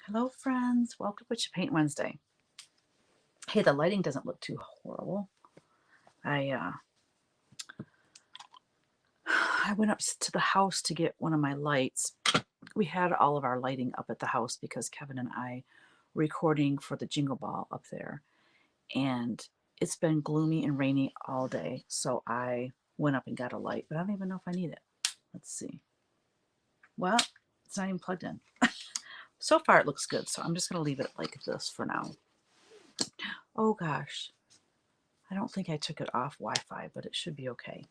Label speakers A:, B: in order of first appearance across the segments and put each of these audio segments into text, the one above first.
A: Hello, friends. Welcome to Whatcha Paint Wednesday. Hey, the lighting doesn't look too horrible. I I went up to the house to get one of my lights. We had all of our lighting up at the house because Kevin and I were recording for the Jingle Ball up there, and it's been gloomy and rainy all day. So I went up and got a light, but I don't even know if I need it. Let's see. Well, it's not even plugged in. So far, it looks good. So I'm just gonna leave it like this for now. Oh gosh. I don't think I took it off Wi-Fi, but it should be okay.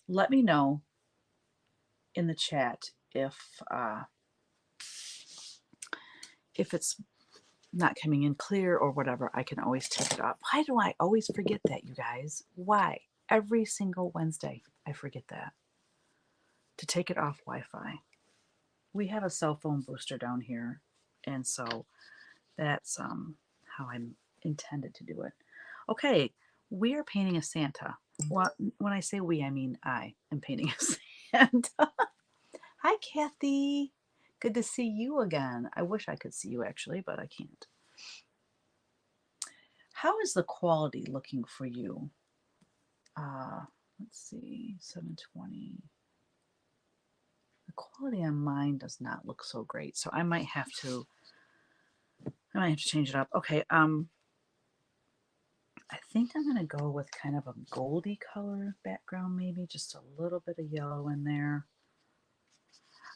A: Let me know in the chat if it's not coming in clear or whatever. I can always take it off. Why do I always forget that, you guys? Why? Every single Wednesday, I forget that to take it off Wi-Fi. We have a cell phone booster down here, and so that's how I'm intended to do it. Okay, we are painting a Santa. Well, when I say we, I mean I am painting a Santa. Hi, Kathy. Good to see you again. I wish I could see you actually, but I can't. How is the quality looking for you? Let's see, 720. The quality on mine does not look so great, so I might have to change it up. Okay, I think I'm gonna go with kind of a goldy color background, maybe just a little bit of yellow in there.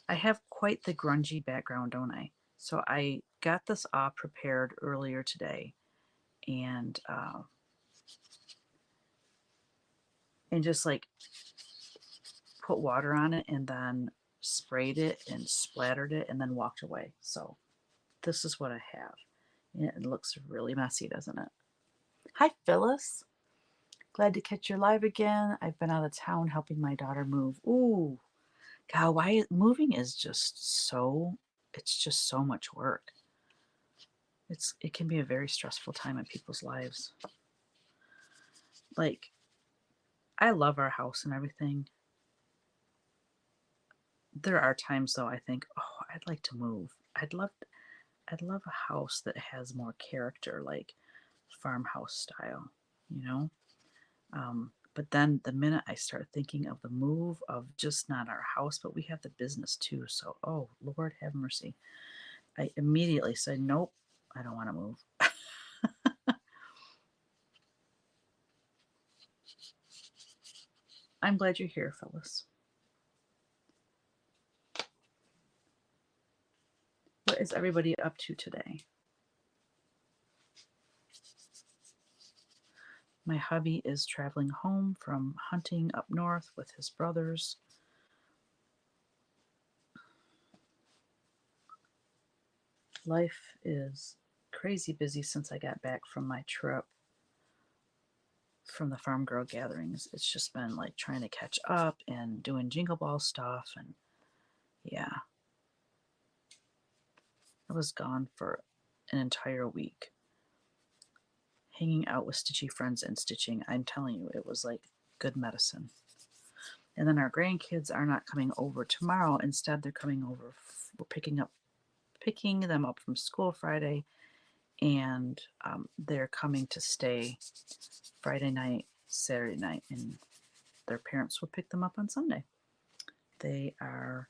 A: I have quite the grungy background, don't I? So I got this all prepared earlier today, and just like put water on it and then sprayed it and splattered it and then walked away. So this is what I have. It looks really messy, doesn't it? Hi, Phyllis. Glad to catch your live again. I've been out of town helping my daughter move. Ooh, God, why moving is just so, it's just so much work. It can be a very stressful time in people's lives. Like, I love our house and everything. There are times though I think, oh, I'd like to move. I'd love a house that has more character, like farmhouse style, you know? But then the minute I start thinking of the move of just not our house, but we have the business too. So, oh, Lord have mercy. I immediately said, nope, I don't want to move. I'm glad you're here, Phyllis. What is everybody up to today? My hubby is traveling home from hunting up north with his brothers. Life is crazy busy since I got back from my trip from the farm girl gatherings. It's just been like trying to catch up and doing jingle ball stuff. And yeah, I was gone for an entire week hanging out with stitchy friends and stitching. I'm telling you, it was like good medicine. And then our grandkids are not coming over tomorrow. Instead, they're coming over. We're picking them up from school Friday, and they're coming to stay Friday night, Saturday night, and their parents will pick them up on Sunday. They are,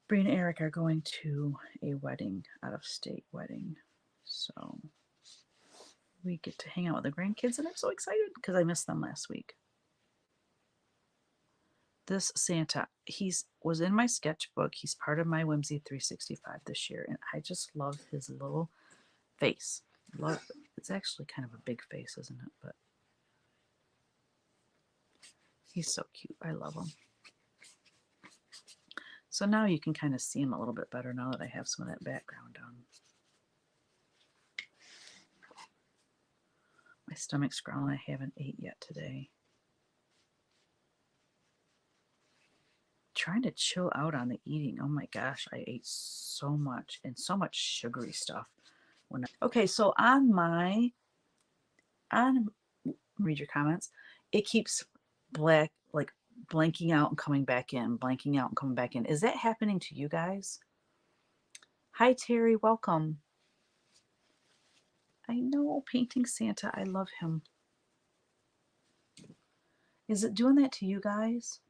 A: Bree and Eric are going to a wedding, out of state wedding. So we get to hang out with the grandkids, and I'm so excited because I missed them last week. This Santa, he's was in my sketchbook. He's part of my Whimsy 365 this year, and I just love his little face. Love it. It's actually kind of a big face, isn't it? But he's so cute. I love him. So now you can kind of see him a little bit better now that I have some of that background on. My stomach's growling. I haven't ate yet today. Trying to chill out on the eating. Oh my gosh, I ate so much and so much sugary stuff. Okay, so read your comments. It keeps blanking out and coming back in, blanking out and coming back in. Is that happening to you guys? Hi, Terry. Welcome. I know, Painting Santa. I love him. Is it doing that to you guys?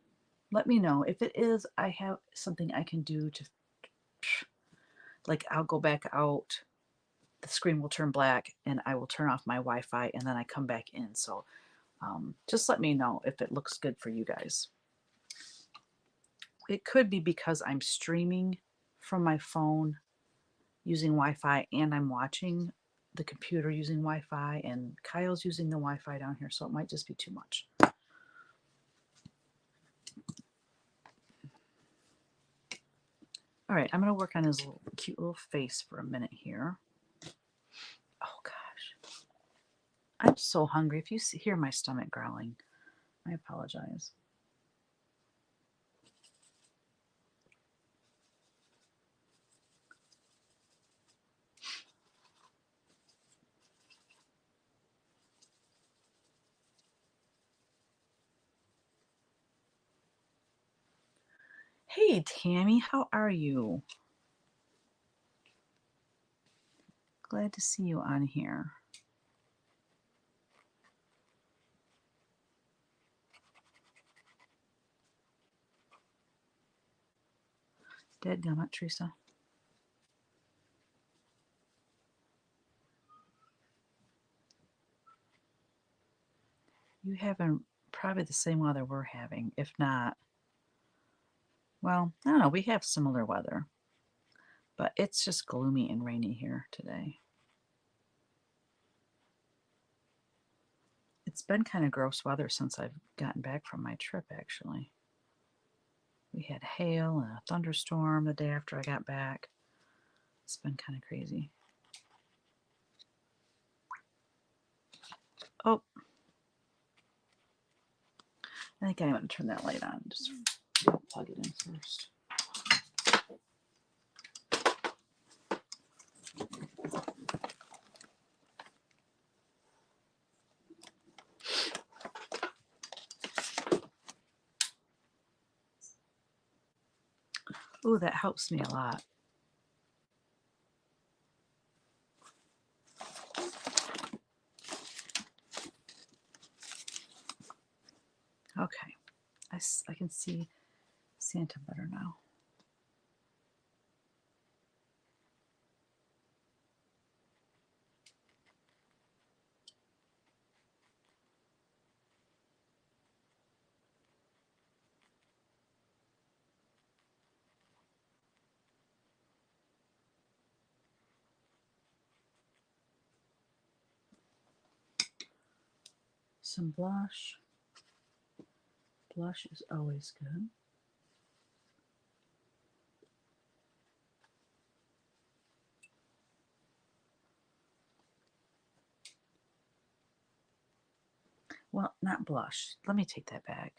A: Let me know. If it is, I have something I can do to, like, I'll go back out. The screen will turn black and I will turn off my Wi-Fi and then I come back in. So just let me know if it looks good for you guys. It could be because I'm streaming from my phone using Wi-Fi and I'm watching the computer using Wi-Fi and Kyle's using the Wi-Fi down here. So it might just be too much. All right, I'm going to work on his cute little face for a minute here. Oh, gosh. I'm so hungry. If you hear my stomach growling, I apologize. Hey, Tammy, how are you? Glad to see you on here. Dadgummit, Teresa. You having probably the same weather we're having. If not, well, I don't know. We have similar weather, but it's just gloomy and rainy here today. It's been kind of gross weather since I've gotten back from my trip, actually. We had hail and a thunderstorm the day after I got back. It's been kind of crazy. Oh, I think I'm going to turn that light on. Just plug it in first. Ooh, that helps me a lot. Okay, I can see Santa better now. Some blush. Blush is always good. Well, not blush. Let me take that back.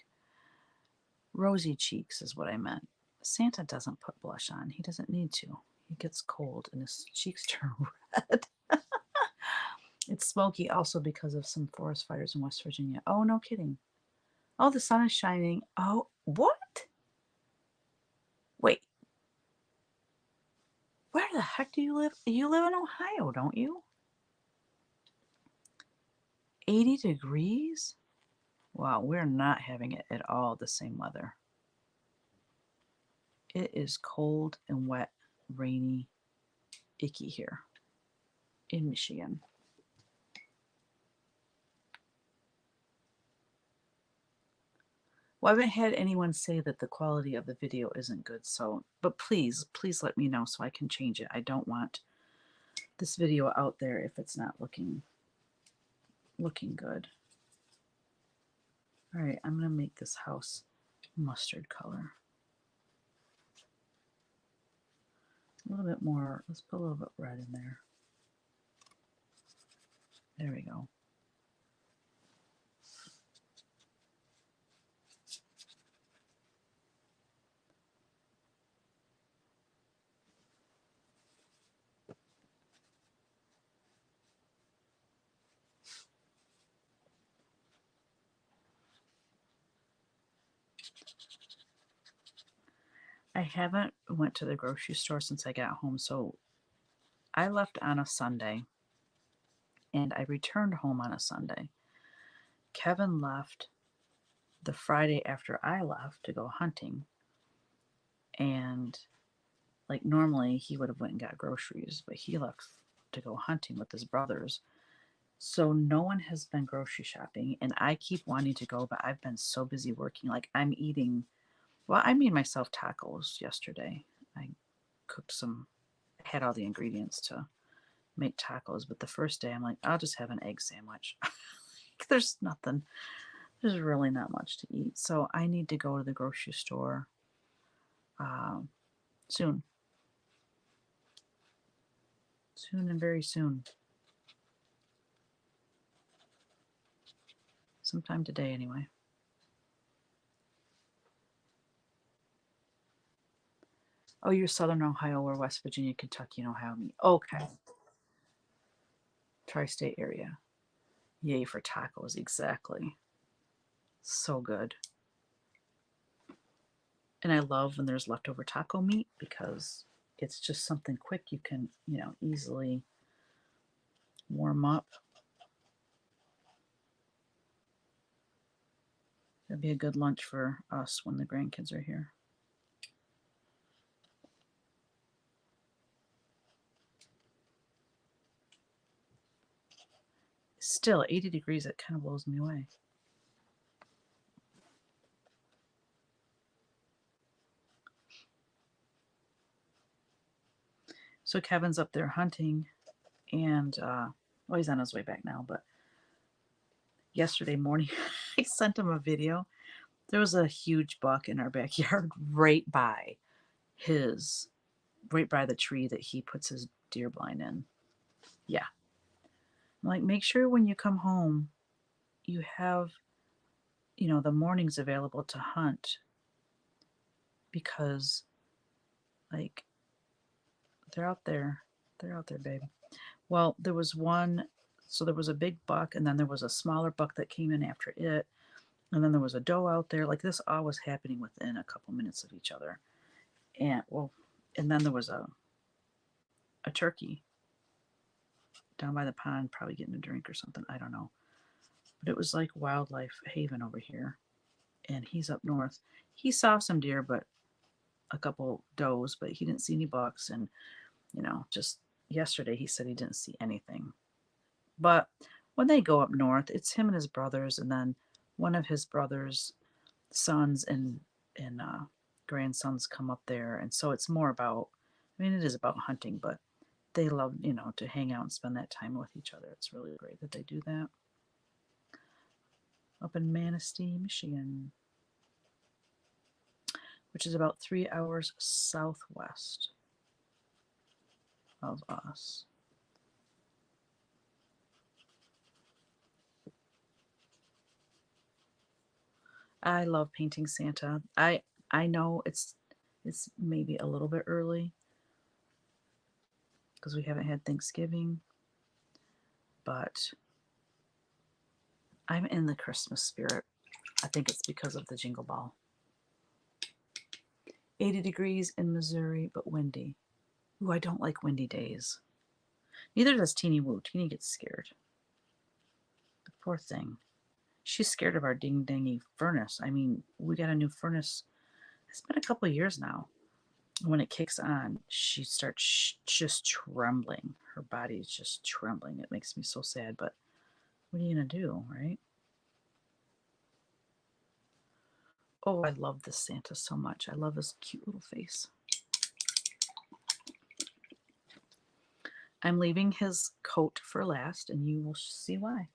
A: Rosy cheeks is what I meant. Santa doesn't put blush on. He doesn't need to. He gets cold and his cheeks turn red. It's smoky also because of some forest fires in West Virginia. Oh, no kidding. Oh, the sun is shining. Oh, what? Wait. Where the heck do you live? You live in Ohio, don't you? 80 degrees? Wow, we're not having it at all the same weather. It is cold and wet, rainy, icky here in Michigan. Well, I haven't had anyone say that the quality of the video isn't good, so, but please let me know so I can change it. I don't want this video out there if it's not looking good. All right, I'm going to make this house mustard color. A little bit more, let's put a little bit red in there. There we go. I haven't went to the grocery store since I got home, so I left on a Sunday and I returned home on a Sunday. Kevin left the Friday after I left to go hunting. And like normally he would have went and got groceries, but he left to go hunting with his brothers. So no one has been grocery shopping and I keep wanting to go, but I've been so busy working. Like I'm eating, well, I made myself tacos yesterday. I cooked some, had all the ingredients to make tacos, but the first day I'm like, I'll just have an egg sandwich. There's nothing, there's really not much to eat. So I need to go to the grocery store soon. Soon and very soon. Sometime today, anyway. Oh, you're Southern Ohio or West Virginia, Kentucky, and Ohio. Okay. Tri-state area. Yay for tacos, exactly. So good. And I love when there's leftover taco meat because it's just something quick you can, easily warm up. It'd be a good lunch for us when the grandkids are here. Still, 80 degrees, it kind of blows me away. So Kevin's up there hunting, and well, he's on his way back now, but yesterday morning I sent him a video. There was a huge buck in our backyard right by the tree that he puts his deer blind in. Yeah. I'm like, make sure when you come home, you have, the mornings available to hunt because, like, they're out there. They're out there, babe. Well, there was one, so there was a big buck, and then there was a smaller buck that came in after it, and then there was a doe out there. Like, this all was happening within a couple minutes of each other. And then there was a turkey down by the pond, probably getting a drink or something. I don't know. But it was like wildlife haven over here. And he's up north. He saw some deer, but a couple does, but he didn't see any bucks. And, just yesterday he said he didn't see anything. But when they go up north, it's him and his brothers, and then one of his brothers' sons and grandsons come up there. And so it's more about, it is about hunting, but they love, to hang out and spend that time with each other. It's really great that they do that. Up in Manistee, Michigan, which is about 3 hours southwest of us. I love painting Santa. I know it's maybe a little bit early because we haven't had Thanksgiving, but I'm in the Christmas spirit. I think it's because of the Jingle Ball. 80 degrees in Missouri, but windy. Ooh, I don't like windy days. Neither does Teeny Woo. Teeny gets scared. The poor thing. She's scared of our ding-dangy furnace. We got a new furnace. It's been a couple of years now. When it kicks on, she starts just trembling. Her body is just trembling. It makes me so sad, but what are you going to do, right? Oh, I love this Santa so much. I love his cute little face. I'm leaving his coat for last, and you will see why.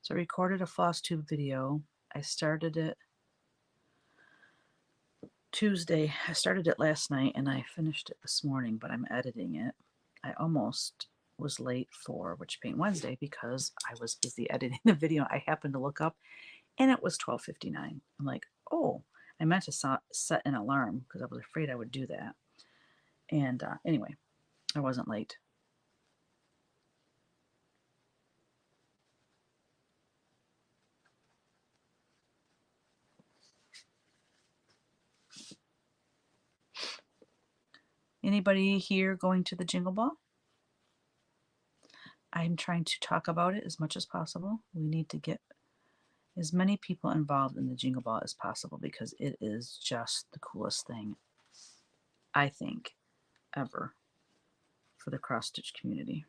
A: So I recorded a floss tube video. I started it Tuesday. I started it last night and I finished it this morning, but I'm editing it. I almost was late for Whatcha Paint Wednesday because I was busy editing the video. I happened to look up and it was 12:59. I'm like, oh, I meant to set an alarm because I was afraid I would do that. And anyway, I wasn't late. Anybody here going to the Jingle Ball? I'm trying to talk about it as much as possible. We need to get as many people involved in the Jingle Ball as possible because it is just the coolest thing, I think, ever for the cross stitch community.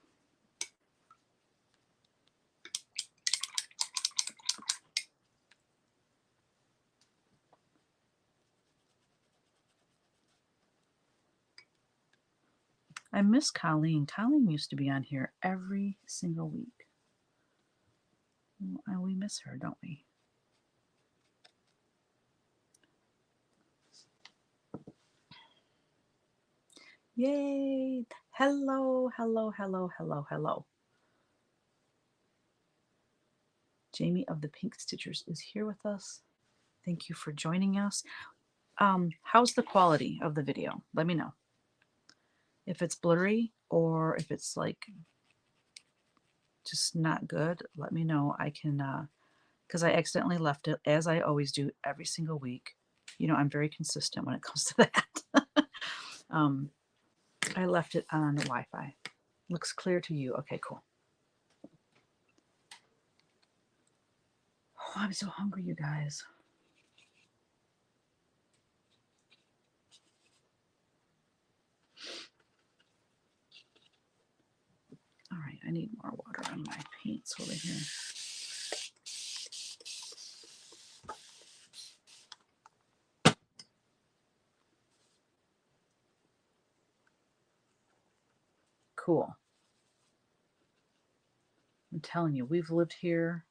A: I miss Colleen. Colleen used to be on here every single week. And we miss her, don't we? Yay! Hello, hello, hello, hello, hello. Jamie of the Pink Stitchers is here with us. Thank you for joining us. How's the quality of the video? Let me know. If it's blurry or if it's like just not good, let me know. I can, because I accidentally left it, as I always do every single week. You know, I'm very consistent when it comes to that. I left it on Wi-Fi. Looks clear to you. Okay, cool. Oh, I'm so hungry, you guys. All right, I need more water on my paints over here. Cool. I'm telling you, we've lived here,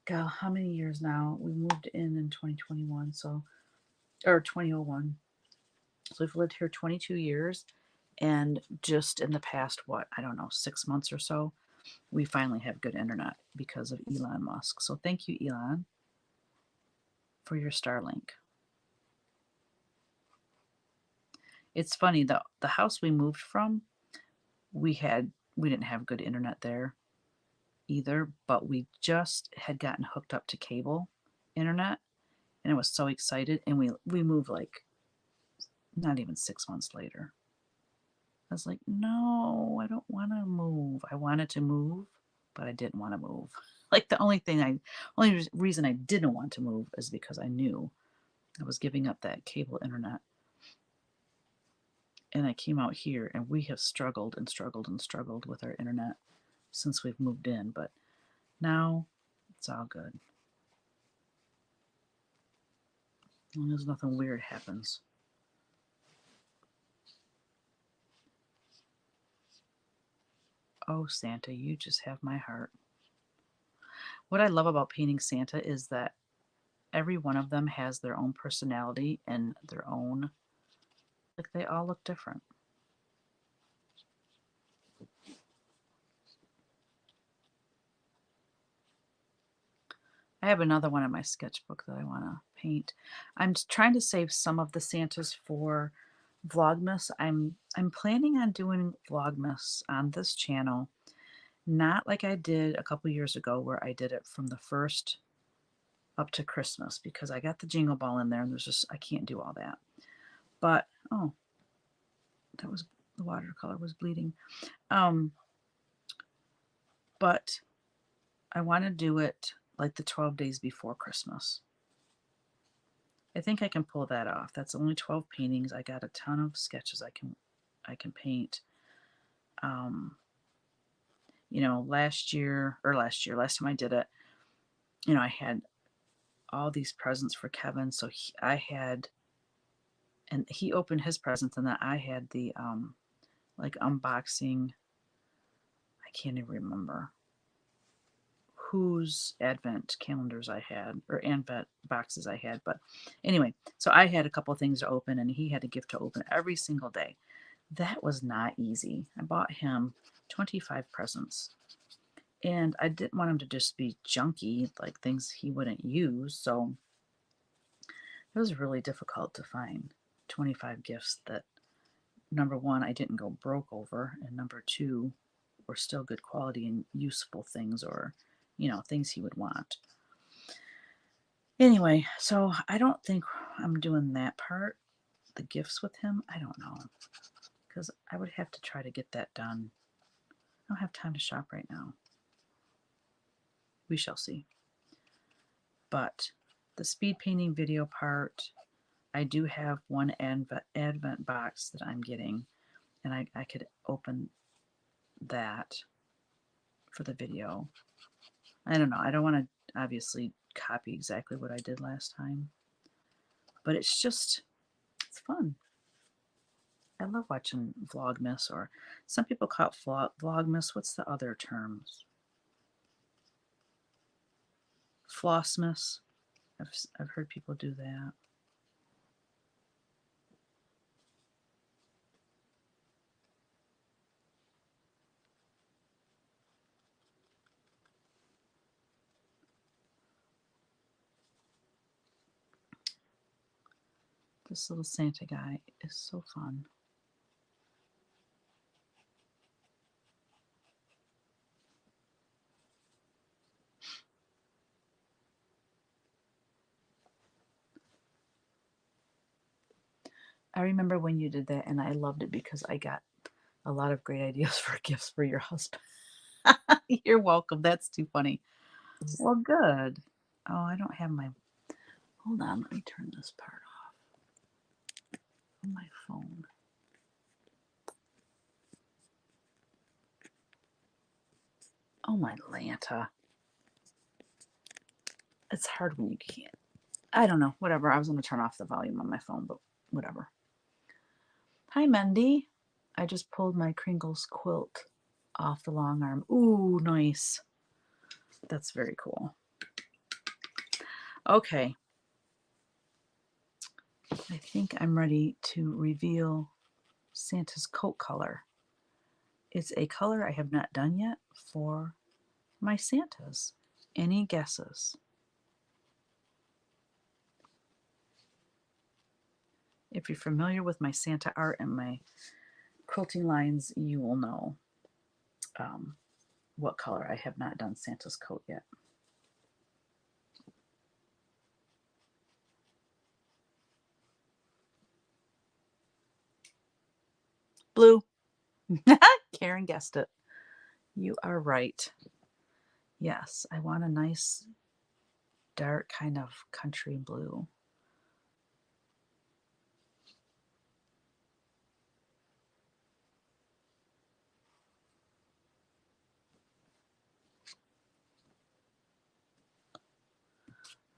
A: God, how many years now? We moved in 2021, so, or 2001. So we've lived here 22 years. And just in the past, what, I don't know, 6 months or so, we finally have good internet because of Elon Musk. So thank you, Elon, for your Starlink. It's funny, the house we moved from, we didn't have good internet there either, but we just had gotten hooked up to cable internet and I was so excited, and we moved like not even 6 months later. I was like, no, I don't want to move. I wanted to move, but I didn't want to move. Like the only reason I didn't want to move is because I knew I was giving up that cable internet. And I came out here and we have struggled and struggled and struggled with our internet since we've moved in, but now it's all good. As long as nothing weird happens. Oh, Santa, you just have my heart. What I love about painting Santa is that every one of them has their own personality and their own, like they all look different. I have another one in my sketchbook that I want to paint. I'm trying to save some of the Santas for Vlogmas. I'm planning on doing Vlogmas on this channel, not like I did a couple years ago where I did it from the first up to Christmas because I got the Jingle Ball in there and there's just I can't do all that. But oh, that was the watercolor was bleeding. But I want to do it like the 12 days before Christmas. I think I can pull that off. That's only 12 paintings. I got a ton of sketches I can paint. You know, last time I did it, you know, I had all these presents for Kevin. So and he opened his presents, and then I had the like unboxing. I can't even remember whose advent calendars I had or advent boxes I had, but anyway, so I had a couple of things to open and he had a gift to open every single day. That was not easy. I bought him 25 presents and I didn't want him to just be junky, like things he wouldn't use, so it was really difficult to find 25 gifts that number one, I didn't go broke over, and number two, were still good quality and useful things, or, things he would want. Anyway, so I don't think I'm doing that part, the gifts with him. I don't know, because I would have to try to get that done. I don't have time to shop right now. We shall see. But the speed painting video part, I do have one advent box that I'm getting, and I could open that for the video. I don't know. I don't want to obviously copy exactly what I did last time, but it's fun. I love watching Vlogmas, or some people call it Vlogmas. What's the other terms? Flossmas. I've heard people do that. This little Santa guy is so fun. I remember when you did that, and I loved it because I got a lot of great ideas for gifts for your husband. You're welcome. That's too funny. Well, good. Oh, I don't have my... Hold on. Let me turn this part off on my phone. Oh, my Lanta. It's hard when you can't. I don't know. Whatever. I was going to turn off the volume on my phone, but whatever. Hi, Mendy. I just pulled my Kringles quilt off the long arm. Ooh, nice. That's very cool. Okay. I think I'm ready to reveal Santa's coat color. It's a color I have not done yet for my Santas. Any guesses? If you're familiar with my Santa art and my quilting lines, you will know what color. I have not done Santa's coat yet. Blue. Karen guessed it. You are right. Yes, I want a nice dark kind of country blue.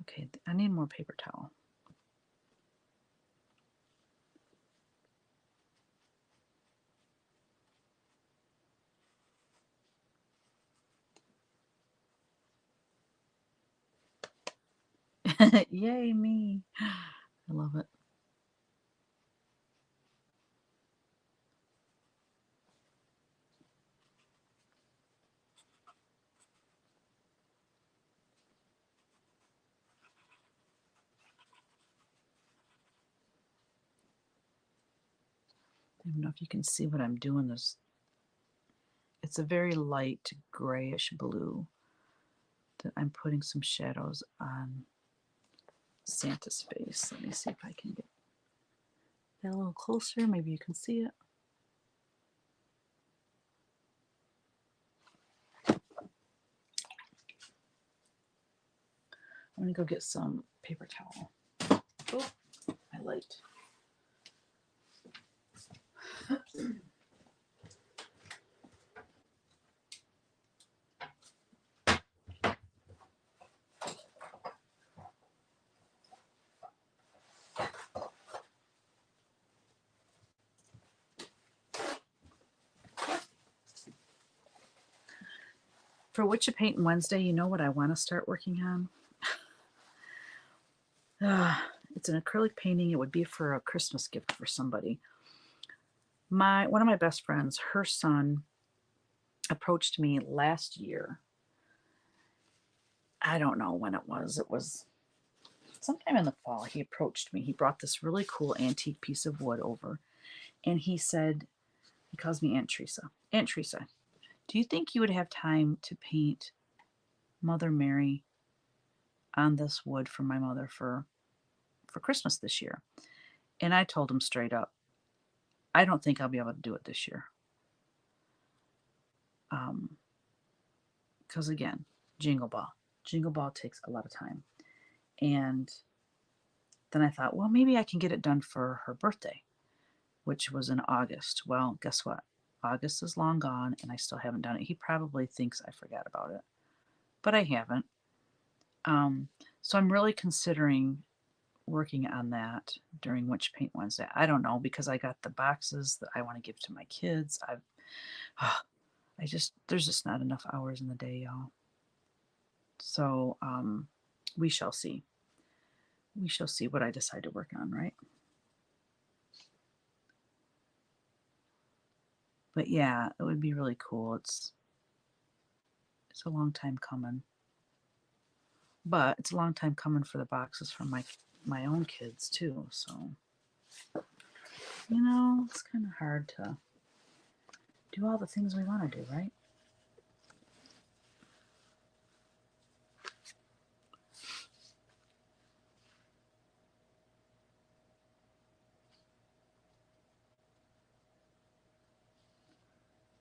A: Okay, I need more paper towel. Yay, me. I love it. I don't know if you can see what I'm doing. It's a very light grayish blue that I'm putting some shadows on Santa's face. Let me see if I can get that a little closer. Maybe you can see it. I'm gonna go get some paper towel. Oh, my light. For Whatcha Paintin Wednesday, you know what I want to start working on? It's an acrylic painting. It would be for a Christmas gift for somebody. One of my best friends, her son, approached me last year. I don't know when it was. It was sometime in the fall. He approached me. He brought this really cool antique piece of wood over, And he said, he calls me Aunt Teresa. Aunt Teresa, do you think you would have time to paint Mother Mary on this wood for my mother for Christmas this year? And I told him straight up, I don't think I'll be able to do it this year. Because again, Jingle Ball. Jingle Ball takes a lot of time. And then I thought, well, maybe I can get it done for her birthday, which was in August. Well, guess what? August is long gone and I still haven't done it. He probably thinks I forgot about it, but I haven't. So I'm really considering working on that during Which Paint Wednesday. I don't know, because I got the boxes that I want to give to my kids. There's just not enough hours in the day, y'all. So we shall see. We shall see what I decide to work on, right? But yeah, it would be really cool. It's a long time coming. But it's a long time coming for the boxes from my own kids too. So, it's kind of hard to do all the things we want to do, right?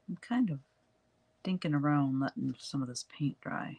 A: I'm kind of dinking around letting some of this paint dry.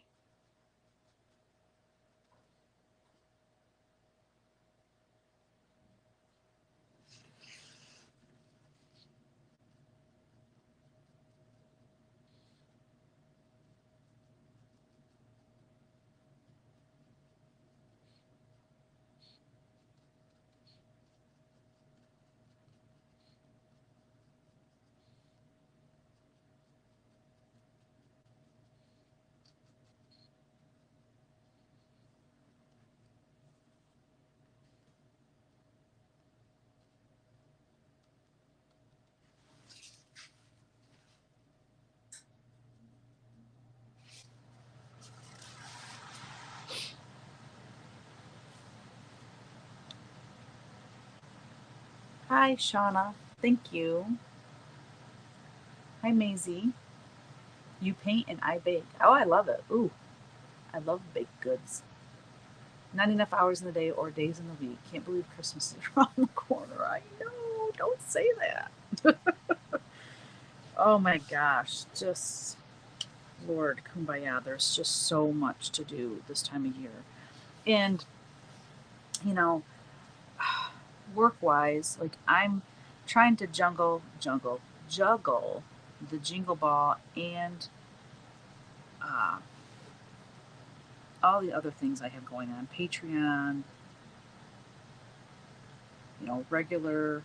A: Hi, Shauna. Thank you. Hi, Maisie. You paint and I bake. Oh, I love it. Ooh, I love baked goods. Not enough hours in the day or days in the week. Can't believe Christmas is around the corner. I know. Don't say that. Oh my gosh. Just, Lord, kumbaya. There's just so much to do this time of year. And, you know, work wise, like I'm trying to juggle the Jingle Ball and uh, all the other things I have going on. Patreon, regular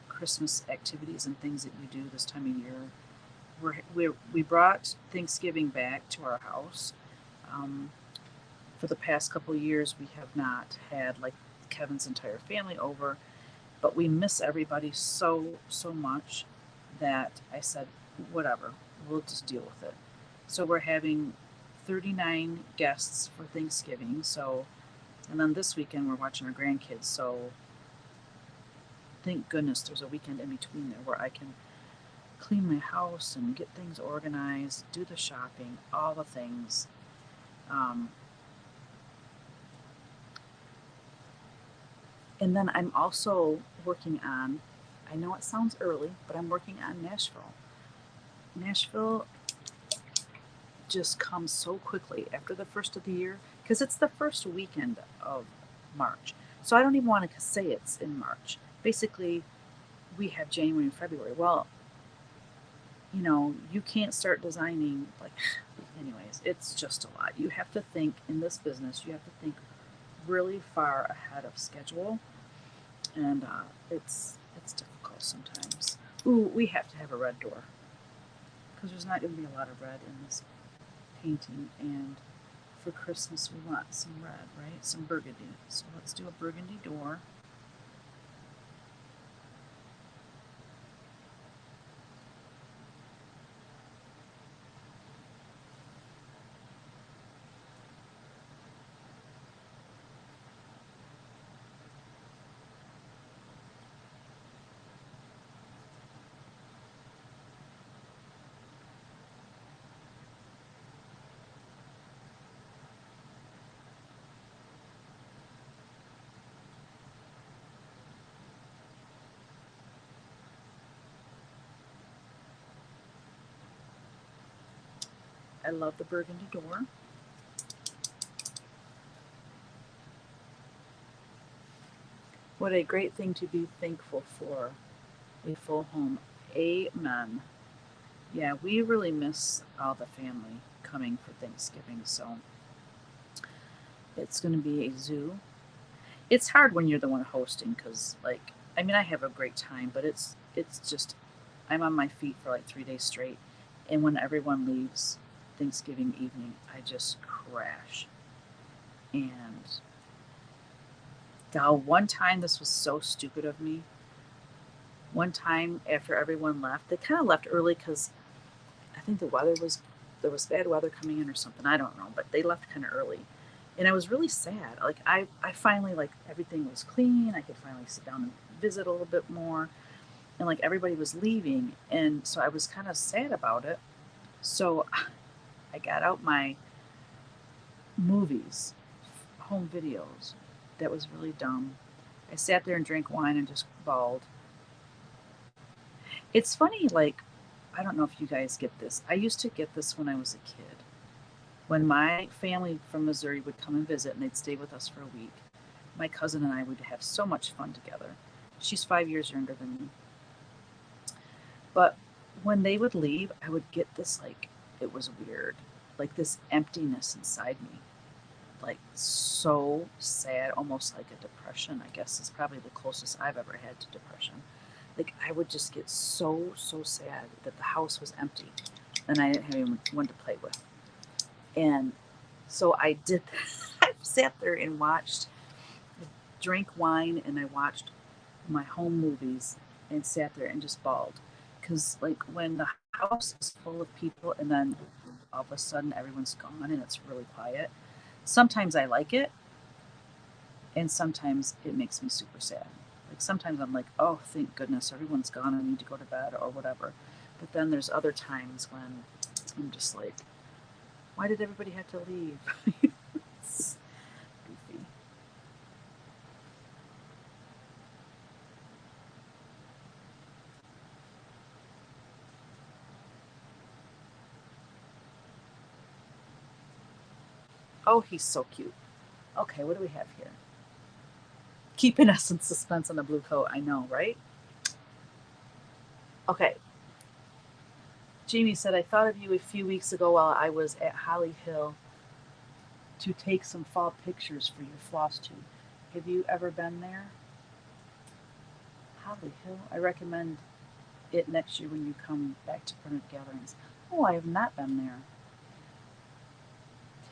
A: Christmas activities and things that you do this time of year. We brought Thanksgiving back to our house. For the past couple of years, we have not had like Kevin's entire family over, but we miss everybody so much that I said, whatever, we'll just deal with it. So we're having 39 guests for Thanksgiving. So, and then this weekend we're watching our grandkids. So thank goodness there's a weekend in between there where I can clean my house and get things organized, do the shopping, all the things. And then I'm also working on, I know it sounds early, but I'm working on Nashville. Nashville just comes so quickly after the first of the year because it's the first weekend of March. So I don't even want to say it's in March. Basically, we have January and February. Well, you can't start designing anyways, it's just a lot. You have to think in this business, you have to think really far ahead of schedule, and it's difficult sometimes. Ooh, we have to have a red door because there's not going to be a lot of red in this painting, and for Christmas we want some red, right? Some burgundy. So let's do a burgundy door. I love the burgundy door. What a great thing to be thankful for. A full home. Amen. Yeah, we really miss all the family coming for Thanksgiving, so it's going to be a zoo. It's hard when you're the one hosting because, like, I mean, I have a great time, but it's just I'm on my feet for like 3 days straight, and when everyone leaves Thanksgiving evening, I just crash. And God, one time this was so stupid of me. One time after everyone left, they kind of left early because I think the weather was there was bad weather coming in or something. I don't know, but they left kind of early, and I was really sad. Like I finally like everything was clean. I could finally sit down and visit a little bit more, and like everybody was leaving, and so I was kind of sad about it. So I got out my movies, home videos. That was really dumb. I sat there and drank wine and just bawled. It's funny, like, I don't know if you guys get this. I used to get this when I was a kid. When my family from Missouri would come and visit and they'd stay with us for a week, my cousin and I would have so much fun together. She's 5 years younger than me. But when they would leave, I would get this, like, it was weird, like this emptiness inside me. Like, so sad, almost like a depression, I guess is probably the closest I've ever had to depression. Like, I would just get so sad that the house was empty and I didn't have anyone to play with. And so I did, I sat there and watched, drank wine, and I watched my home movies and sat there and just bawled. Because, like, when the house is full of people and then all of a sudden everyone's gone and it's really quiet, sometimes I like it and sometimes it makes me super sad. Like, sometimes I'm like, oh, thank goodness everyone's gone. I need to go to bed or whatever. But then there's other times when I'm just like, why did everybody have to leave? It's goofy. Oh, he's so cute. Okay, what do we have here? Keeping us in suspense on the blue coat. I know, right? Okay. Jamie said, I thought of you a few weeks ago while I was at Holly Hill to take some fall pictures for your floss tube. Have you ever been there? Holly Hill? I recommend it next year when you come back to Primitive Gatherings. Oh, I have not been there.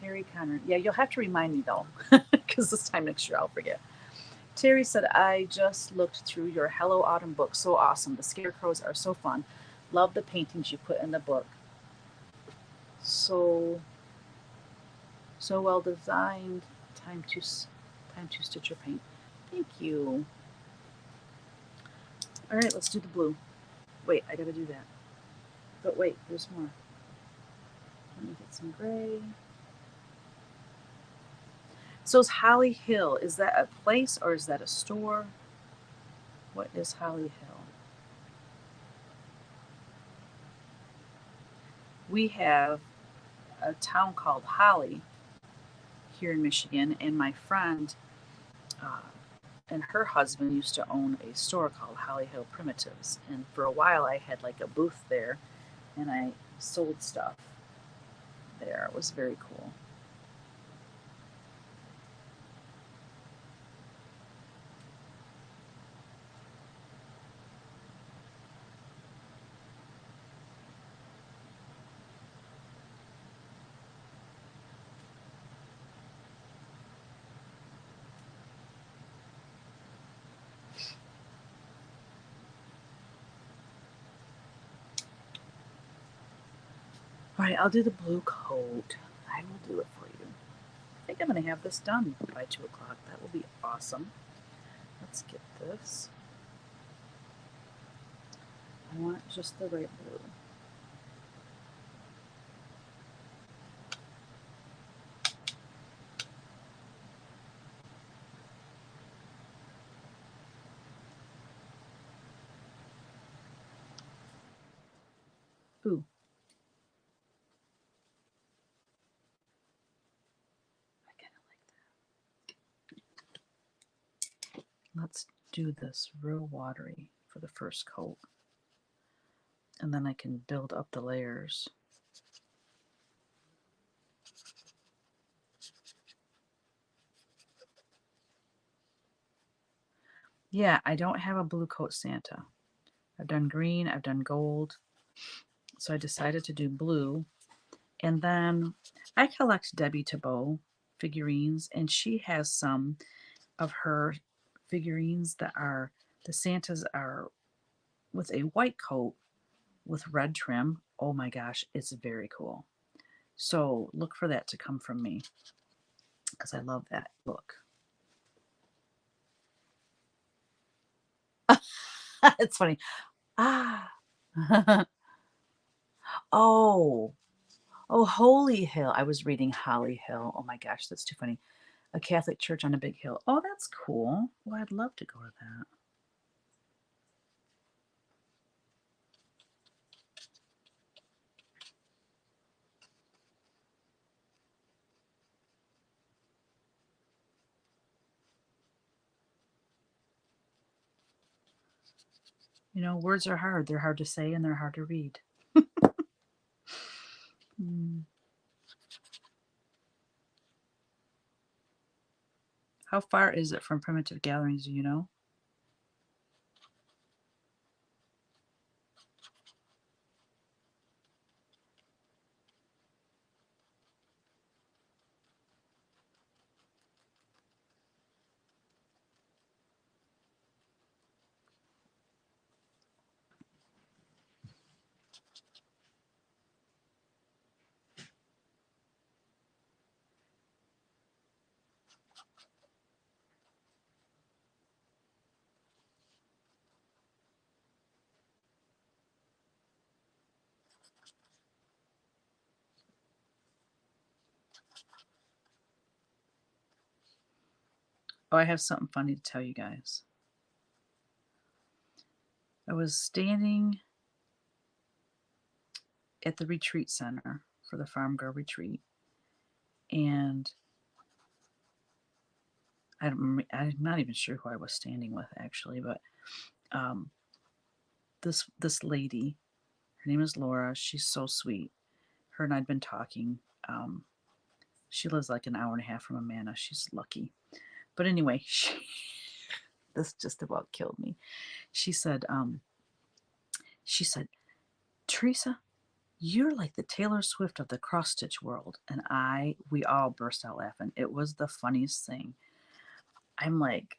A: Terry Conrad. Yeah, you'll have to remind me though, because this time next year I'll forget. Terry said, I just looked through your Hello Autumn book. So awesome. The scarecrows are so fun. Love the paintings you put in the book. So, so well designed. Time to stitch or paint. Thank you. All right, let's do the blue. Wait, I gotta do that. But wait, there's more. Let me get some gray. So is Holly Hill, is that a place or is that a store? What is Holly Hill? We have a town called Holly here in Michigan, and my friend uh, and her husband used to own a store called Holly Hill Primitives. And for a while, I had like a booth there, and I sold stuff there. It was very cool. All right, I'll do the blue coat. I will do it for you. I think I'm going to have this done by 2 o'clock. That will be awesome. Let's get this. I want just the right blue. Ooh, Let's do this real watery for the first coat. And then I can build up the layers. Yeah, I don't have a blue coat Santa. I've done green, I've done gold. So I decided to do blue. And then I collect Debbie Tabot figurines, and she has some of her figurines that are, the Santas are with a white coat with red trim. Oh my gosh, it's very cool. So look for that to come from me because I love that look. It's funny. Ah. Oh. Oh, Holy Hill. I was reading Holly Hill. Oh my gosh, that's too funny. A Catholic church on a big hill. Oh, that's cool. Well, I'd love to go to that. You know, words are hard. They're hard to say and they're hard to read. Hmm. How far is it from Primitive Gatherings, do you know? Oh, I have something funny to tell you guys. I was standing at the retreat center for the Farm Girl retreat, and I'm not even sure who I was standing with actually, but um, this lady, her name is Laura. She's so sweet. Her and I'd been talking. Um, she lives like an hour and a half from Amana. She's lucky. But anyway, this just about killed me. She said, she said, Teresa, you're like the Taylor Swift of the cross stitch world. And we all burst out laughing. It was the funniest thing. I'm like,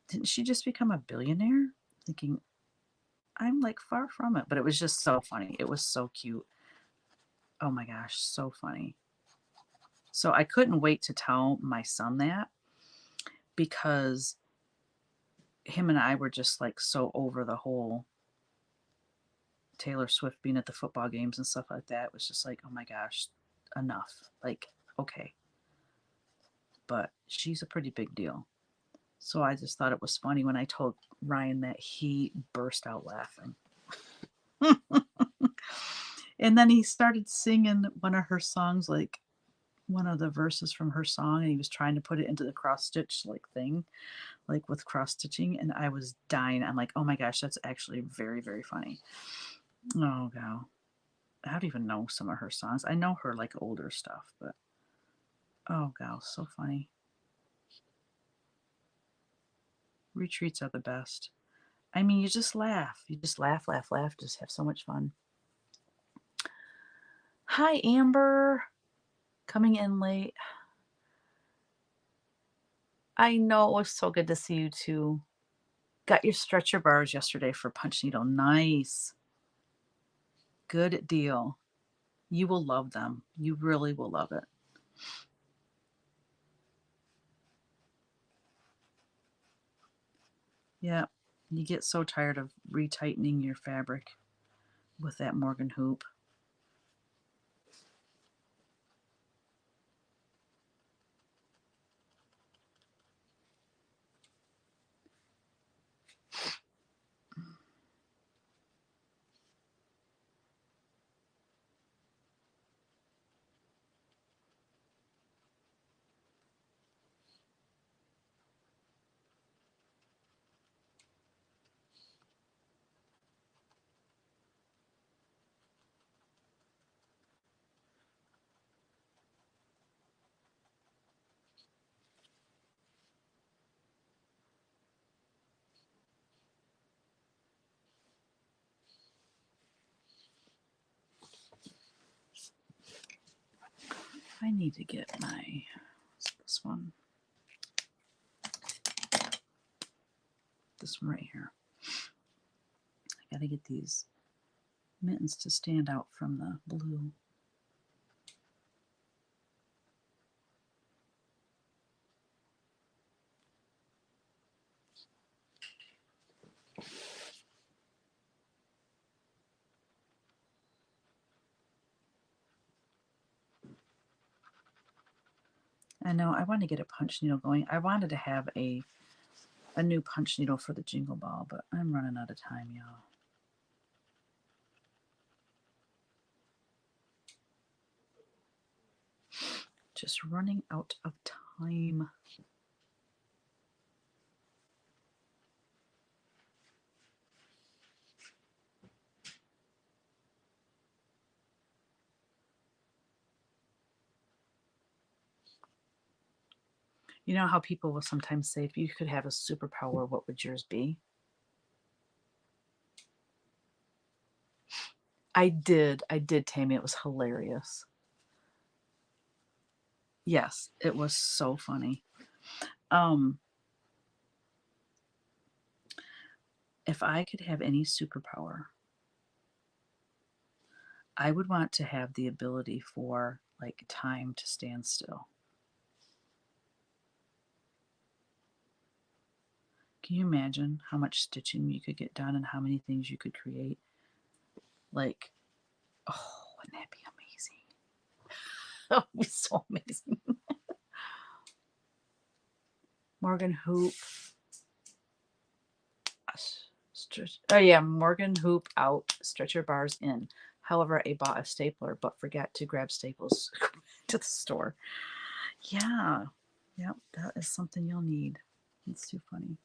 A: didn't she just become a billionaire? Thinking, I'm like far from it. But it was just so funny. It was so cute. Oh my gosh, so funny. So I couldn't wait to tell my son that because him and I were just like so over the whole Taylor Swift being at the football games and stuff like that. It was just like, oh my gosh, enough. Like, okay. But she's a pretty big deal. So I just thought it was funny when I told Ryan that he burst out laughing. And then he started singing one of her songs, like one of the verses from her song, and he was trying to put it into the cross stitch like thing, like with cross stitching, and I was dying. I'm like, oh my gosh, that's actually very, very funny. Oh god. I don't even know some of her songs. I know her like older stuff, but oh god, so funny. Retreats are the best. I mean, you just laugh. You just laugh, laugh, laugh. Just have so much fun. Hi, Amber. Coming in late. I know, it was so good to see you too. Got your stretcher bars yesterday for Punch Needle. Nice. Good deal. You will love them. You really will love it. Yeah. You get so tired of retightening your fabric with that Morgan hoop. I need to get my, what's this one? This one right here. I got to get these mittens to stand out from the blue. I know, I want to get a punch needle going. I wanted to have a new punch needle for the jingle ball, but I'm running out of time, y'all. Just running out of time. You know how people will sometimes say, if you could have a superpower, what would yours be? I did, Tammy. It was hilarious. Yes, it was so funny. If I could have any superpower, I would want to have the ability for like time to stand still. Can you imagine how much stitching you could get done and how many things you could create? Like, oh, wouldn't that be amazing? That would be so amazing. Morgan Hoop. Oh yeah, Morgan Hoop out, stretcher bars in. However, I bought a stapler but forgot to grab staples to the store. Yeah, yep, that is something you'll need. It's too funny.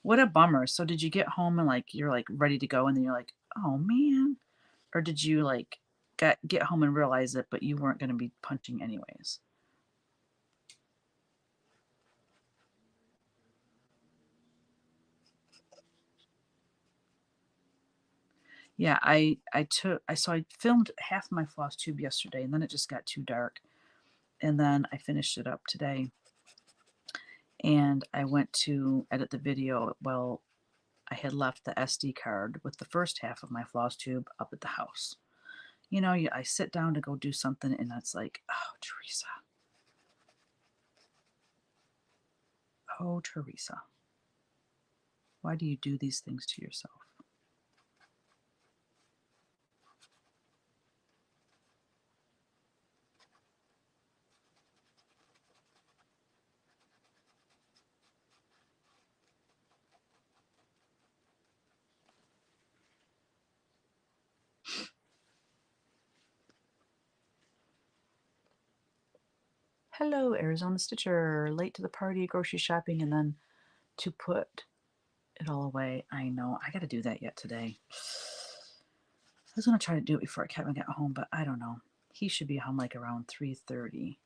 A: What a bummer. So did you get home and like you're like ready to go and then you're like, oh man? Or did you like get home and realize it, but you weren't going to be punching anyways? Yeah, I filmed half my floss tube yesterday and then it just got too dark. And then I finished it up today. And I went to edit the video. Well, I had left the SD card with the first half of my floss tube up at the house. You know, I sit down to go do something and it's like, oh, Teresa. Oh, Teresa. Why do you do these things to yourself? Hello, Arizona Stitcher. Late to the party, grocery shopping, and then to put it all away. I know. I got to do that yet today. I was going to try to do it before Kevin got home, but I don't know. He should be home like around 3:30.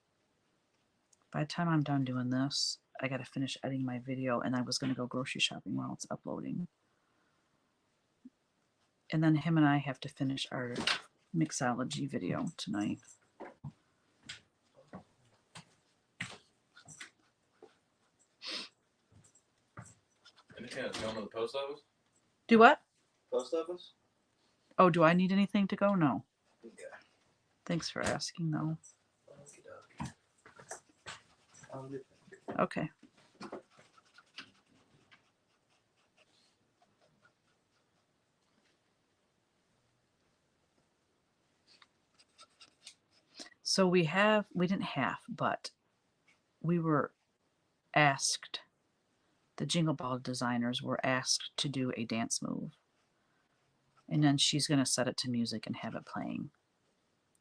A: By the time I'm done doing this, I got to finish editing my video, and I was going to go grocery shopping while it's uploading. And then him and I have to finish our mixology video tonight.
B: Anything that's going to the post office?
A: Do what?
B: Post office?
A: Oh, do I need anything to go? No.
B: Okay.
A: Thanks for asking, though. Okay. So we didn't have, but we were asked, the Jingle Ball designers were asked to do a dance move. And then she's going to set it to music and have it playing.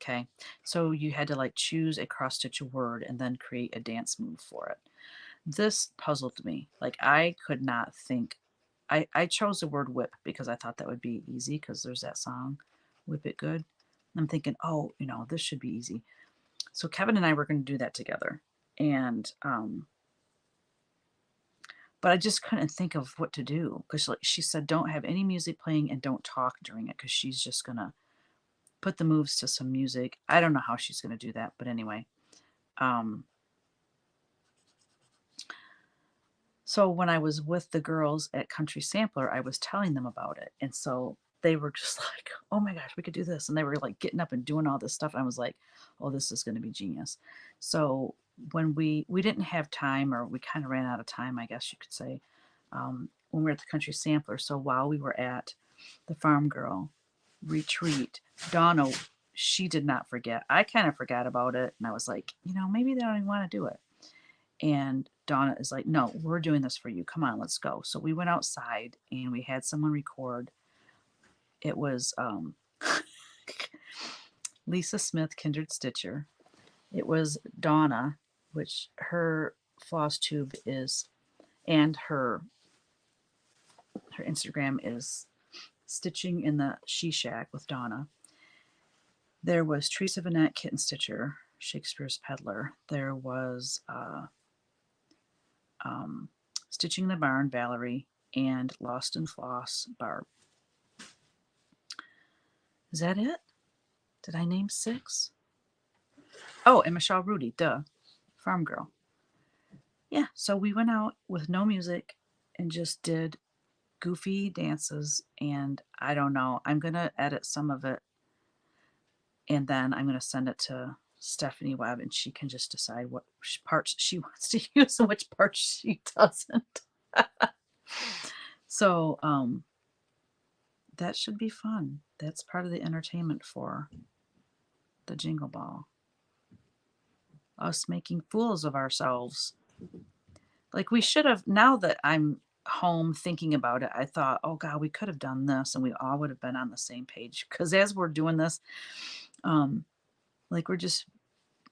A: Okay. So you had to like choose a cross stitch word and then create a dance move for it. This puzzled me. Like I could not think. I chose the word whip because I thought that would be easy because there's that song, Whip It Good. I'm thinking, oh, this should be easy. So Kevin and I were going to do that together. And, but I just couldn't think of what to do because she said, don't have any music playing and don't talk during it because she's just going to put the moves to some music. I don't know how she's going to do that, but anyway. So when I was with the girls at Country Sampler, I was telling them about it. And so they were just like, oh my gosh, we could do this. And they were like getting up and doing all this stuff. And I was like, oh, this is going to be genius. So when we didn't have time, or we kind of ran out of time, I guess you could say, when we were at the Country Sampler. So while we were at the Farm Girl retreat, Donna, she did not forget. I kind of forgot about it. And I was like, maybe they don't even want to do it. And Donna is like, no, we're doing this for you. Come on, let's go. So we went outside and we had someone record. It was Lisa Smith, Kindred Stitcher. It was Donna, which her floss tube is, and her Instagram is Stitching in the She Shack with Donna. There was Teresa Vanette, Kitten Stitcher, Shakespeare's Peddler. There was Stitching in the Barn, Valerie, and Lost in Floss, Barb. Is that it? Did I name 6? Oh, and Michelle Rudy, duh. Farm Girl. Yeah, so we went out with no music and just did goofy dances. And I don't know, I'm going to edit some of it. And then I'm going to send it to Stephanie Webb, and she can just decide what parts she wants to use and which parts she doesn't. So that should be fun. That's part of the entertainment for the Jingle Ball. Us making fools of ourselves. Like we should have, now that I'm home thinking about it, I thought, oh God, we could have done this and we all would have been on the same page. Because as we're doing this, like we're just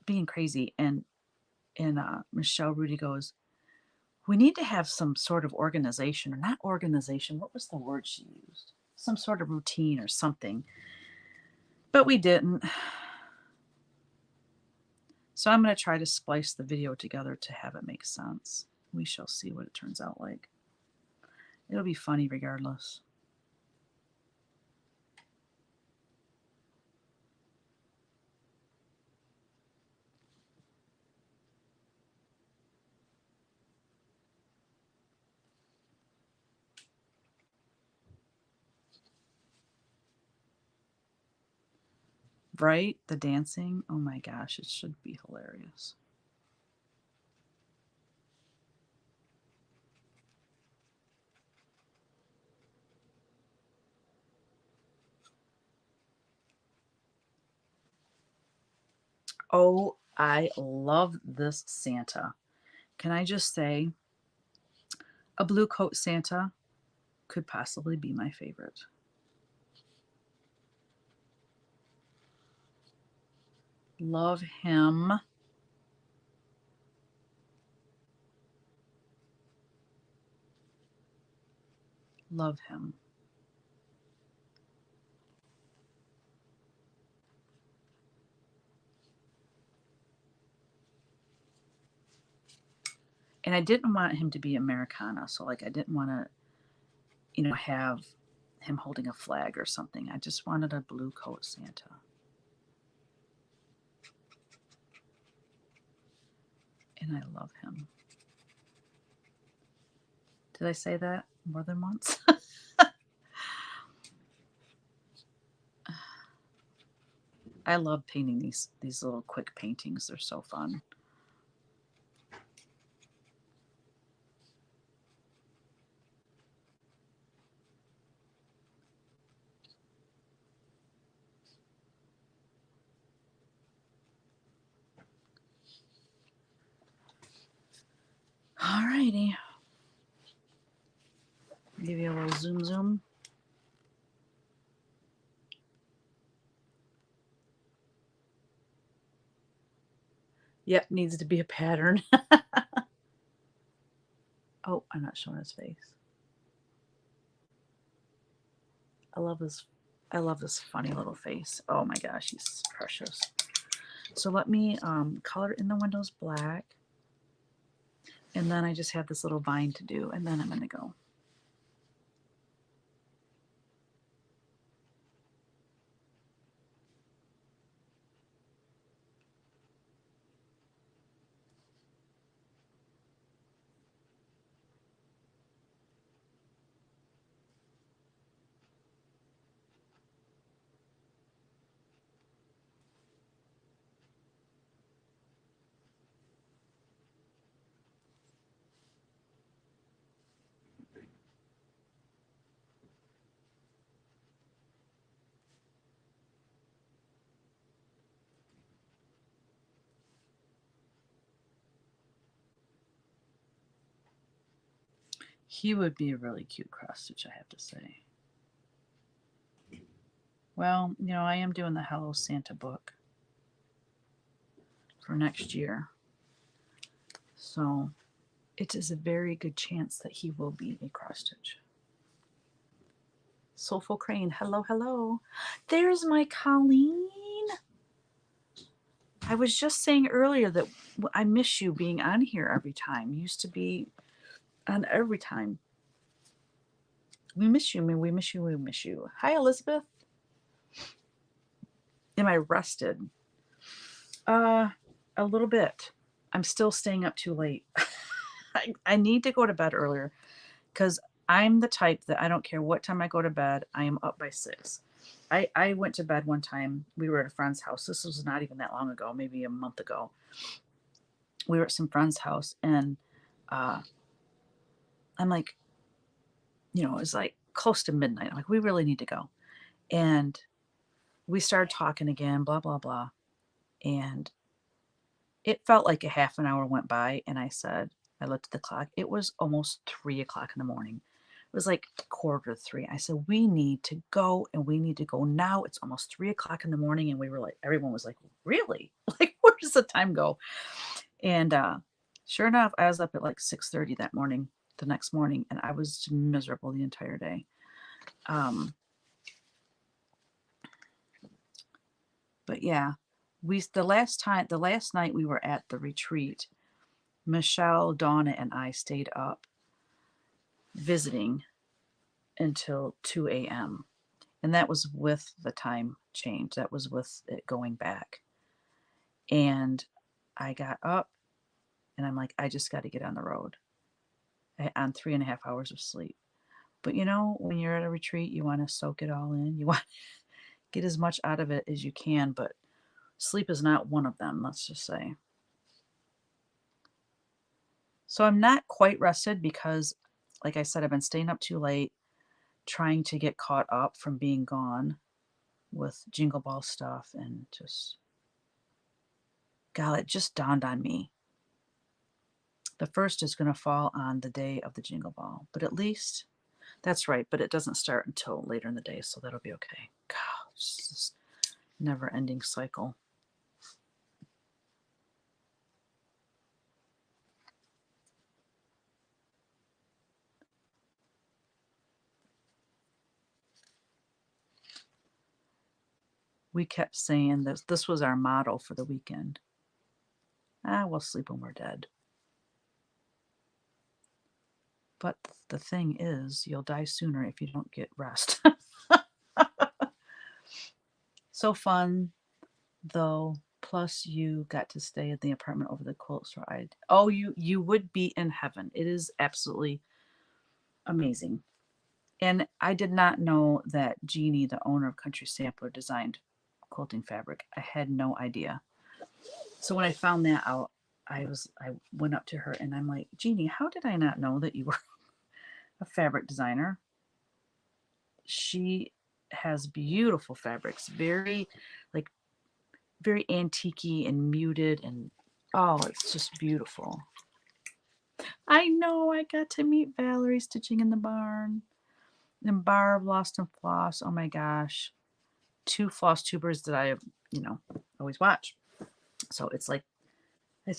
A: being crazy. And Michelle Rudy goes, we need to have some sort of organization, or not organization. What was the word she used? Some sort of routine or something. But we didn't. So I'm going to try to splice the video together to have it make sense. We shall see what it turns out like. It'll be funny regardless. Right? The dancing. Oh my gosh, it should be hilarious. Oh, I love this Santa. Can I just say, a blue coat Santa could possibly be my favorite. Love him. Love him. And I didn't want him to be Americana. So like I didn't want to, have him holding a flag or something. I just wanted a blue coat Santa. And I love him. Did I say that more than once? I love painting these little quick paintings. They're so fun. Alrighty. Give you a little zoom. Yep, needs to be a pattern. Oh, I'm not showing his face. I love this funny little face. Oh my gosh, he's precious. So let me color in the windows black. And then I just have this little vine to do, and then I'm going to go. He would be a really cute cross stitch, I have to say. Well, you know, I am doing the Hello Santa book for next year. So it is a very good chance that he will be a cross stitch. Soulful Crane, hello, hello. There's my Colleen. I was just saying earlier that I miss you being on here every time. You used to be on every time. We miss you, we miss you, we miss you. Hi, Elizabeth. Am I rested? A little bit. I'm still staying up too late. I need to go to bed earlier because I'm the type that I don't care what time I go to bed, I am up by 6. I went to bed one time. We were at a friend's house. This was not even that long ago, maybe a month ago. We were at some friend's house, and I'm like, you know, it was like close to midnight. I'm like, we really need to go. And we started talking again, blah, blah, blah. And it felt like a half an hour went by. And I said, I looked at the clock. It was almost 3 o'clock in the morning. It was like 2:45. I said, we need to go, and we need to go now. It's almost 3 o'clock in the morning. And we were like, everyone was like, really? Like, where does the time go? And sure enough, I was up at like 6:30 that morning, the next morning, and I was miserable the entire day. But yeah, the last night we were at the retreat, Michelle, Donna, and I stayed up visiting until 2 a.m. And that was with the time change. That was with it going back. And I got up and I'm like, I just got to get on the road on 3.5 hours of sleep. But you know, when you're at a retreat, you want to soak it all in. You want to get as much out of it as you can, but sleep is not one of them, let's just say. So I'm not quite rested because, like I said, I've been staying up too late trying to get caught up from being gone with Jingle Ball stuff, and just, God, it just dawned on me. The first is going to fall on the day of the Jingle Ball, but at least that's right, but it doesn't start until later in the day, so that'll be okay. God, it's just this never-ending cycle. We kept saying this was our motto for the weekend. We'll sleep when we're dead. But the thing is, you'll die sooner if you don't get rest. So fun, though. Plus, you got to stay at the apartment over the quilt store. You would be in heaven. It is absolutely amazing. And I did not know that Jeannie, the owner of Country Sampler, designed quilting fabric. I had no idea. So when I found that out, I went up to her and I'm like, Jeannie, how did I not know that you were a fabric designer? She has beautiful fabrics, very antique-y and muted, and oh, it's just beautiful. I know, I got to meet Valerie stitching in the barn. And Barb, Lost and Floss, oh my gosh. 2 floss tubers that I, always watch. So it's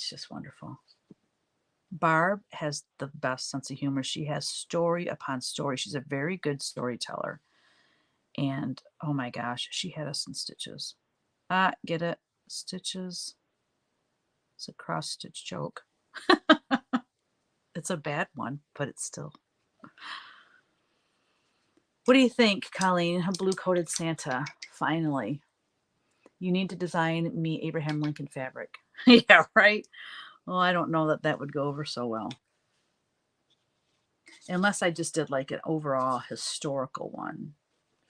A: just wonderful. Barb has the best sense of humor. She has story upon story. She's a very good storyteller. And oh my gosh, she had us in stitches. Get it? Stitches. It's a cross stitch joke. It's a bad one, but it's still. What do you think, Colleen? A blue coated Santa. Finally. You need to design me Abraham Lincoln fabric. Yeah, right? Well, I don't know that that would go over so well. Unless I just did like an overall historical one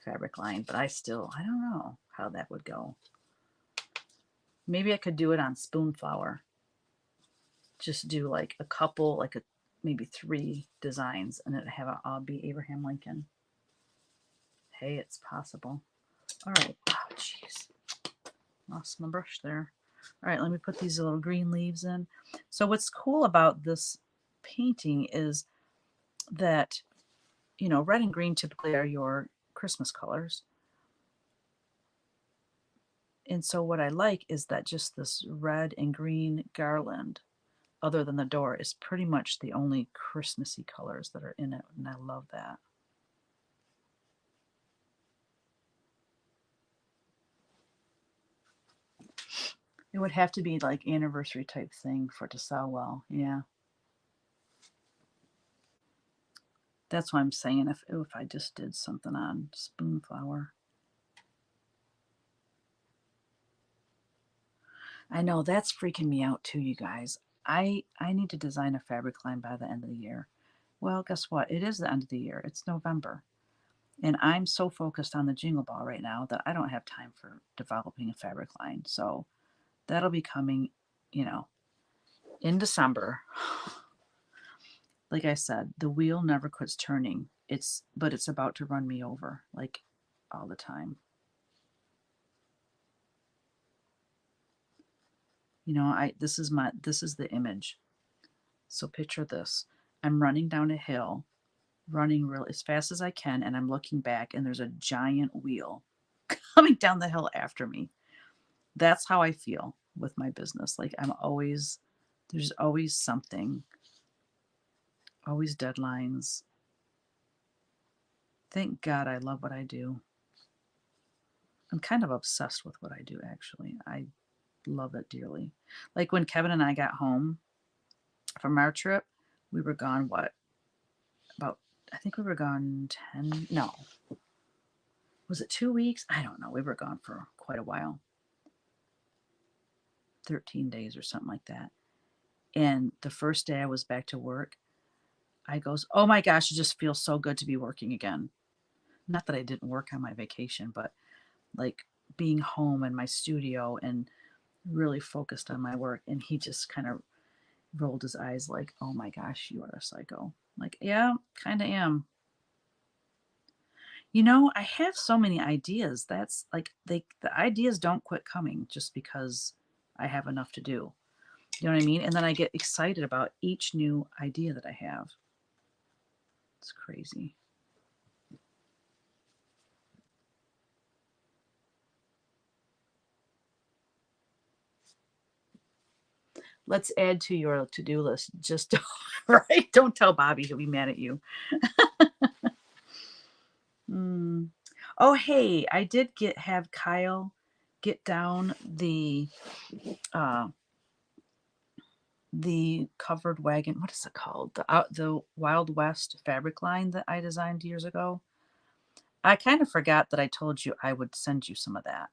A: fabric line, but I don't know how that would go. Maybe I could do it on spoon flower. Just do like a couple, maybe 3 designs, and it'd have all be Abraham Lincoln. Hey, it's possible. All right. Oh, jeez. Lost my brush there. All right, let me put these little green leaves in. So what's cool about this painting is that, you know, red and green typically are your Christmas colors. And so what I like is that just this red and green garland, other than the door, is pretty much the only Christmassy colors that are in it. And I love that. It would have to be like anniversary type thing for it to sell well. Yeah. That's why I'm saying if I just did something on Spoonflower. I know that's freaking me out too, you guys. I need to design a fabric line by the end of the year. Well, guess what? It is the end of the year. It's November. And I'm so focused on the Jingle Ball right now that I don't have time for developing a fabric line. So that'll be coming, you know, in December. Like I said, the wheel never quits turning. But it's about to run me over, like, all the time. You know, this is the image. So picture this. I'm running down a hill, running real as fast as I can, and I'm looking back and there's a giant wheel coming down the hill after me. That's how I feel with my business. Like there's always something, always deadlines. Thank God I love what I do. I'm kind of obsessed with what I do, actually. I love it dearly. Like when Kevin and I got home from our trip, we were gone, what? About, I think we were gone 10, no. Was it 2 weeks? I don't know. We were gone for quite a while. 13 days or something like that. And the first day I was back to work, I goes, oh my gosh, it just feels so good to be working again. Not that I didn't work on my vacation, but like being home in my studio and really focused on my work. And he just kind of rolled his eyes like, oh my gosh, you are a psycho. Like, yeah, kind of am. You know, I have so many ideas. That's like the ideas don't quit coming just because I have enough to do. You know what I mean? And then I get excited about each new idea that I have. It's crazy. Let's add to your to-do list. Just right. Don't tell Bobby; he'll be mad at you. Mm. Oh, hey, I did have Kyle get down uh, the covered wagon. What is it called? The Wild West fabric line that I designed years ago. I kind of forgot that I told you I would send you some of that.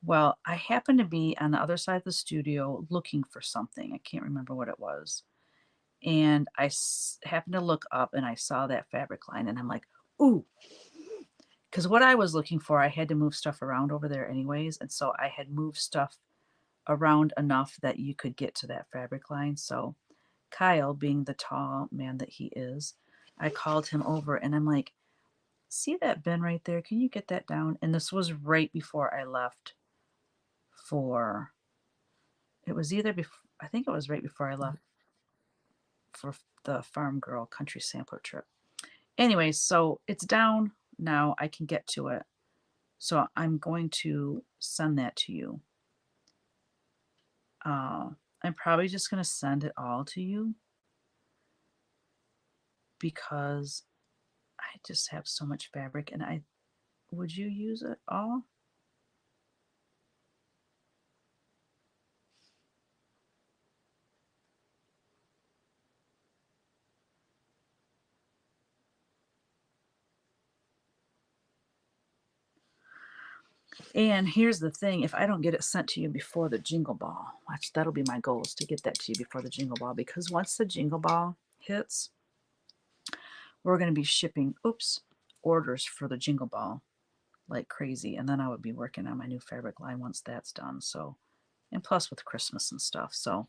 A: Well, I happened to be on the other side of the studio looking for something. I can't remember what it was. And happened to look up and I saw that fabric line and I'm like, ooh, because what I was looking for, I had to move stuff around over there anyways. And so I had moved stuff around enough that you could get to that fabric line. So Kyle, being the tall man that he is, I called him over and I'm like, see that bin right there? Can you get that down? And this was right before I left for, it was either before, I think it was right before I left for the Farm Girl Country Sampler trip. Anyway, so it's down now. I can get to it. So I'm going to send that to you. I'm probably just going to send it all to you because I just have so much fabric and would you use it all? And here's the thing, if I don't get it sent to you before the Jingle Ball, that'll be my goal, is to get that to you before the Jingle Ball, because once the Jingle Ball hits, we're going to be shipping, orders for the Jingle Ball like crazy. And then I would be working on my new fabric line once that's done. So, and plus with Christmas and stuff. So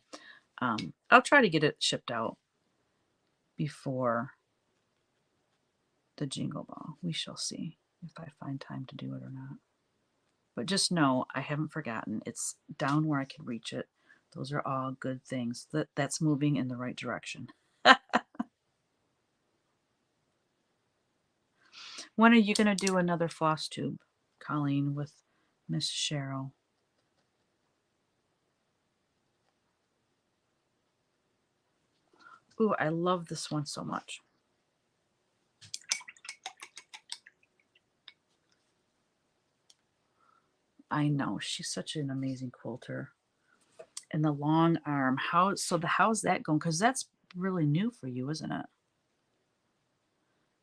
A: I'll try to get it shipped out before the Jingle Ball. We shall see if I find time to do it or not. But just know I haven't forgotten. It's down where I can reach it. Those are all good things. That's moving in the right direction. When are you going to do another floss tube, Colleen, with Miss Cheryl? Ooh, I love this one so much. I know, she's such an amazing quilter. And the long arm, how's that going? Because that's really new for you, isn't it?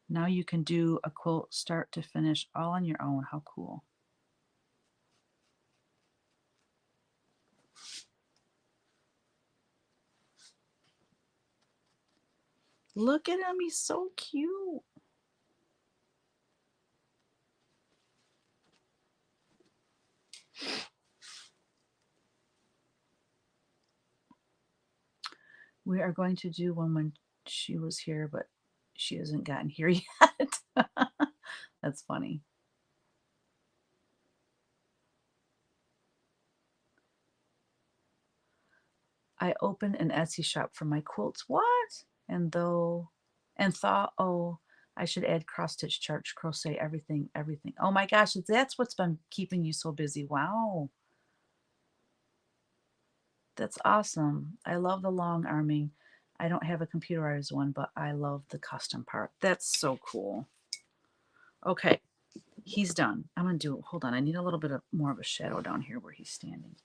A: Now you can do a quilt start to finish all on your own. How cool. Look at him, he's so cute. We are going to do one when she was here, but she hasn't gotten here yet. That's funny. I opened an Etsy shop for my quilts. What? And thought, oh, I should add cross stitch, charge, crochet, everything. Oh my gosh, that's what's been keeping you so busy. Wow. That's awesome. I love the long arming. I don't have a computerized one, but I love the custom part. That's so cool. Okay, he's done. I'm going to do, hold on, I need a little bit more of a shadow down here where he's standing.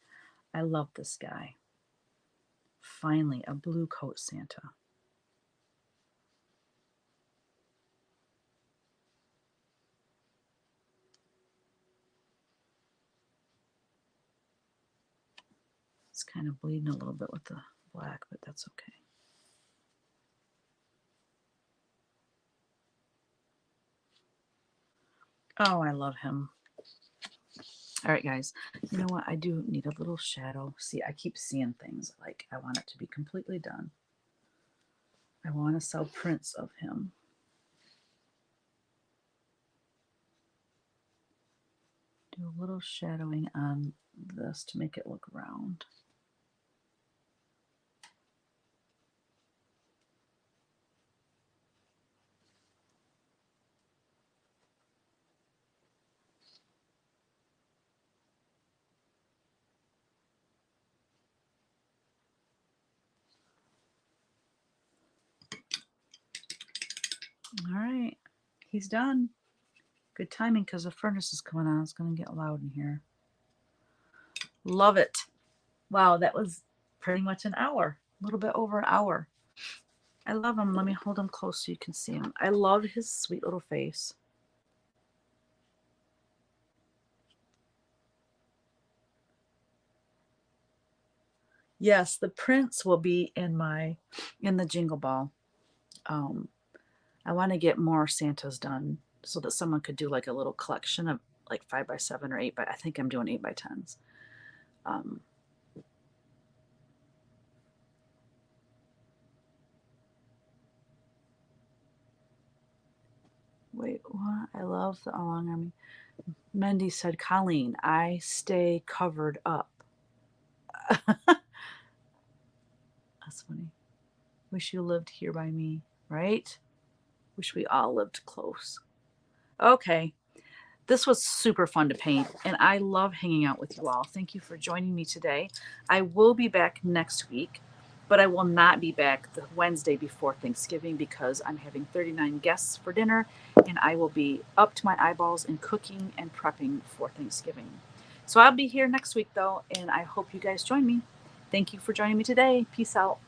A: I love this guy. Finally, a blue coat Santa. It's kind of bleeding a little bit with the black, but that's okay. Oh, I love him. All right, guys. You know what? I do need a little shadow. See, I keep seeing things like I want it to be completely done. I want to sell prints of him. Do a little shadowing on this to make it look round. All right, he's done. Good timing because the furnace is coming on. It's going to get loud in here. Love it. Wow, that was pretty much an hour, a little bit over an hour. I love him. Let me hold him close so you can see him. I love his sweet little face. Yes, the prints will be in the Jingle Ball. I want to get more Santas done so that someone could do like a little collection of like 5x7 or 8 by. I think I'm doing 8x10s. Wait, what? I love the long army. Mendy said, Colleen, I stay covered up. That's funny. Wish you lived here by me, right? Wish we all lived close. Okay. This was super fun to paint, and I love hanging out with you all. Thank you for joining me today. I will be back next week, but I will not be back the Wednesday before Thanksgiving because I'm having 39 guests for dinner, and I will be up to my eyeballs in cooking and prepping for Thanksgiving. So I'll be here next week, though, and I hope you guys join me. Thank you for joining me today. Peace out.